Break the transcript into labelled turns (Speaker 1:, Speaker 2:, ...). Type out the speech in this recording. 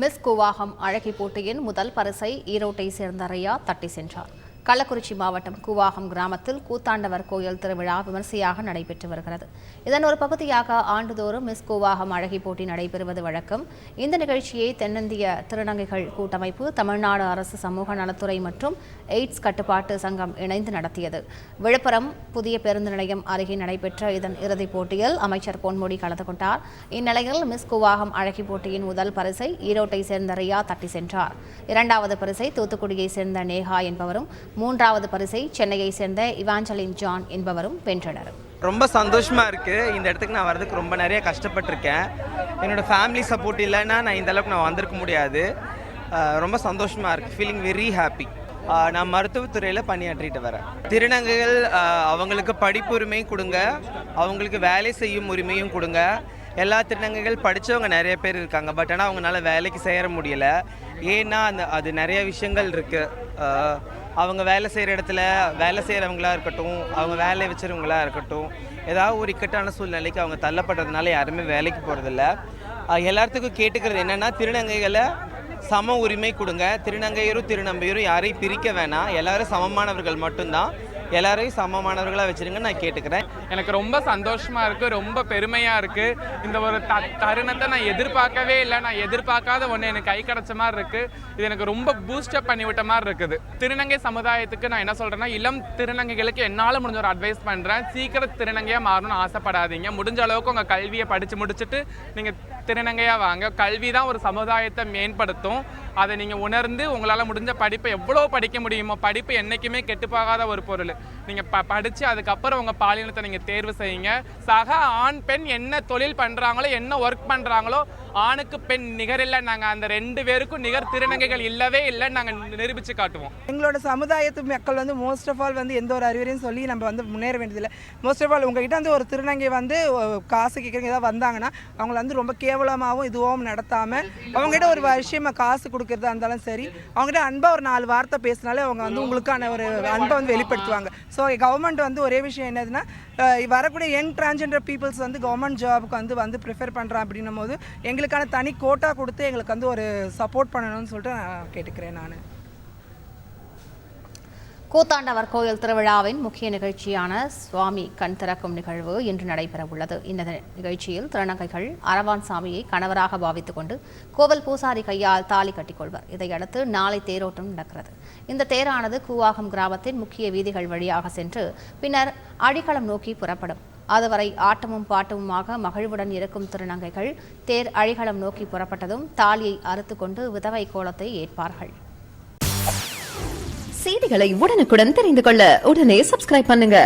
Speaker 1: Miss Koovagam அழகி போட்டியின் முதல் பரிசை ஈரோட்டை சேர்ந்த ரியா தட்டி சென்றார். கள்ளக்குறிச்சி மாவட்டம் கூவாகம் கிராமத்தில் கூத்தாண்டவர் கோயில் திருவிழா விமர்சையாக நடைபெற்று வருகிறது. இதன் ஒரு பகுதியாக ஆண்டுதோறும் மிஸ் கூவாகம் அழகி போட்டி நடைபெறுவது வழக்கம். இந்த நிகழ்ச்சியை தென்னிந்திய திருநங்கைகள் கூட்டமைப்பு, தமிழ்நாடு அரசு சமூக நலத்துறை மற்றும் எய்ட்ஸ் கட்டுப்பாட்டு சங்கம் இணைந்து நடத்தியது. விழுப்புரம் புதிய பேருந்து நிலையம் அருகே நடைபெற்ற இதன் இறுதிப் போட்டியில் அமைச்சர் பொன்முடி கலந்து கொண்டார். இந்நிலையில் மிஸ் கூவாகம் அழகி போட்டியின் முதல் பரிசை ஈரோட்டை சேர்ந்த ரியா தட்டி சென்றார். இரண்டாவது பரிசை தூத்துக்குடியை சேர்ந்த நேஹா என்பவரும், மூன்றாவது பரிசை சென்னையை சேர்ந்த இவாஞ்சலின் ஜான் என்பவரும் வென்றனர்.
Speaker 2: ரொம்ப சந்தோஷமா இருக்கு. இந்த இடத்துக்கு நான் வரதுக்கு ரொம்ப நிறைய கஷ்டப்பட்டிருக்கேன். என்னோட ஃபேமிலி சப்போர்ட் இல்லைன்னா நான் இந்த அளவுக்கு நான் வந்திருக்க முடியாது. ரொம்ப சந்தோஷமா இருக்கு. Feeling very happy. நான் மருத்துவத்துறையில் பணியாற்றிட்டு வரேன். திருநங்கைகள் அவங்களுக்கு படிப்பு உரிமை கொடுங்க, அவங்களுக்கு வேலை செய்யும் உரிமையும் கொடுங்க. எல்லா திருநங்கைகள் படித்தவங்க நிறைய பேர் இருக்காங்க, பட் ஆனால் அவங்களால வேலைக்கு சேர முடியலை. ஏன்னா அது நிறைய விஷயங்கள் இருக்குது. அவங்க வேலை செய்கிற இடத்துல வேலை செய்கிறவங்களா இருக்கட்டும், அவங்க வேலையை வச்சுருவங்களா இருக்கட்டும், ஏதாவது ஒரு இக்கட்டான சூழ்நிலைக்கு அவங்க தள்ளப்படுறதுனால யாருமே வேலைக்கு போகிறதில்ல. எல்லாத்துக்கும் கேட்டுக்கிறது என்னென்னா, திருநங்கைகளை சம உரிமை கொடுங்க. திருநங்கையரும் திருநம்பையரும் யாரையும் பிரிக்க வேணாம். எல்லாரும் சமமானவர்கள் மட்டும்தான். எல்லாரையும் சமமானவர்களாக வச்சுருங்க நான் கேட்டுக்கிறேன்.
Speaker 3: எனக்கு ரொம்ப சந்தோஷமாக இருக்குது, ரொம்ப பெருமையாக இருக்குது. இந்த ஒரு தருணத்தை நான் எதிர்பார்க்கவே இல்லை. நான் எதிர்பார்க்காத ஒன்று எனக்கு கை கிடச்ச மாதிரி இருக்குது. இது எனக்கு ரொம்ப பூஸ்டப் பண்ணிவிட்ட மாதிரி இருக்குது. திருநங்கை சமுதாயத்துக்கு நான் என்ன சொல்கிறேன்னா, இளம் திருநங்கைகளுக்கு என்னால் முடிஞ்ச ஒரு அட்வைஸ் பண்ணுறேன். சீக்கிரம் திருநங்கையாக மாறணும்னு ஆசைப்படாதீங்க. முடிஞ்ச அளவுக்கு உங்கள் கல்வியை படித்து முடிச்சுட்டு நீங்கள் திருநங்கையாக வாங்க. கல்வி தான் ஒரு சமுதாயத்தை மேம்படுத்தும். அதை நீங்கள் உணர்ந்து உங்களால் முடிஞ்ச படிப்பை எவ்வளோ படிக்க முடியுமோ, படிப்பு என்றைக்குமே கெட்டுப்போகாத ஒரு பொருள். நீங்கள் படித்து அதுக்கப்புறம் உங்கள் பாலினத்தை நீங்கள் தேர்வு செய்யுங்க. சக ஆண் பெண் என்ன தொழில் பண்ணுறாங்களோ, என்ன ஒர்க் பண்ணுறாங்களோ, ஆணுக்கு பெண் நிகர் இல்லை. நாங்கள் அந்த ரெண்டு பேருக்கும் நிகர் திருநங்கைகள் இல்லவே இல்லைன்னு நாங்கள் நிரூபித்து காட்டுவோம்.
Speaker 4: எங்களோட சமுதாயத்து மக்கள் மோஸ்ட் ஆஃப் ஆல் எந்த ஒரு அறிவுரையும் சொல்லி நம்ம முன்னேற வேண்டியதில்லை. மோஸ்ட் ஆஃப் ஆல் உங்ககிட்ட ஒரு திருநங்கை காசு கேட்குறீங்க ஏதாவது வந்தாங்கன்னா அவங்கள ரொம்ப கேவலமாகவும் இதுவும் நடத்தாமல் அவங்ககிட்ட ஒரு விஷயமா காசு கொடுக்கறதா இருந்தாலும் சரி, அவங்ககிட்ட அன்பாக ஒரு 4 வார்த்தை பேசினாலே அவங்க உங்களுக்கான ஒரு அன்பை வெளிப்படுத்துவாங்க. ஸோ கவர்மெண்ட் ஒரே விஷயம் என்னதுன்னா, வரக்கூடிய யங் டிரான்ஸ்ஜெண்டர் பீப்புள்ஸ் கவர்மெண்ட் ஜாபுக்கு வந்து ப்ரிஃபர் பண்ணுறான் அப்படின்னும் போது எங்களுக்கான தனி கோட்டா கொடுத்து எங்களுக்கு ஒரு சப்போர்ட் பண்ணணும்னு சொல்லிட்டு நான் கேட்டுக்கிறேன். நான்
Speaker 1: கூத்தாண்டவர் கோயில் திருவிழாவின் முக்கிய நிகழ்ச்சியான சுவாமி கண் திறக்கும் நிகழ்வு இன்று நடைபெற உள்ளது. இந்த நிகழ்ச்சியில் திருநங்கைகள் அரவான் சாமியை கணவராக பாவித்துக் கொண்டு கோவில் பூசாரி கையால் தாலி கட்டிக்கொள்வர். இதையடுத்து நாளை தேரோட்டம் நடக்கிறது. இந்த தேரானது கூவாகம் கிராமத்தின் முக்கிய வீதிகள் வழியாக சென்று பின்னர் அடிகளம் நோக்கி புறப்படும். அதுவரை ஆட்டமும் பாட்டமுமாக மகிழ்வுடன் இருக்கும் திருநங்கைகள் தேர் அழிகளம் நோக்கி புறப்பட்டதும் தாலியை அறுத்துக்கொண்டு விதவை கோலத்தை ஏற்பார்கள்.
Speaker 5: செய்திகளை உடனுக்குடன் தெரிந்து கொள்ள உடனே சப்ஸ்கிரைப் பண்ணுங்க.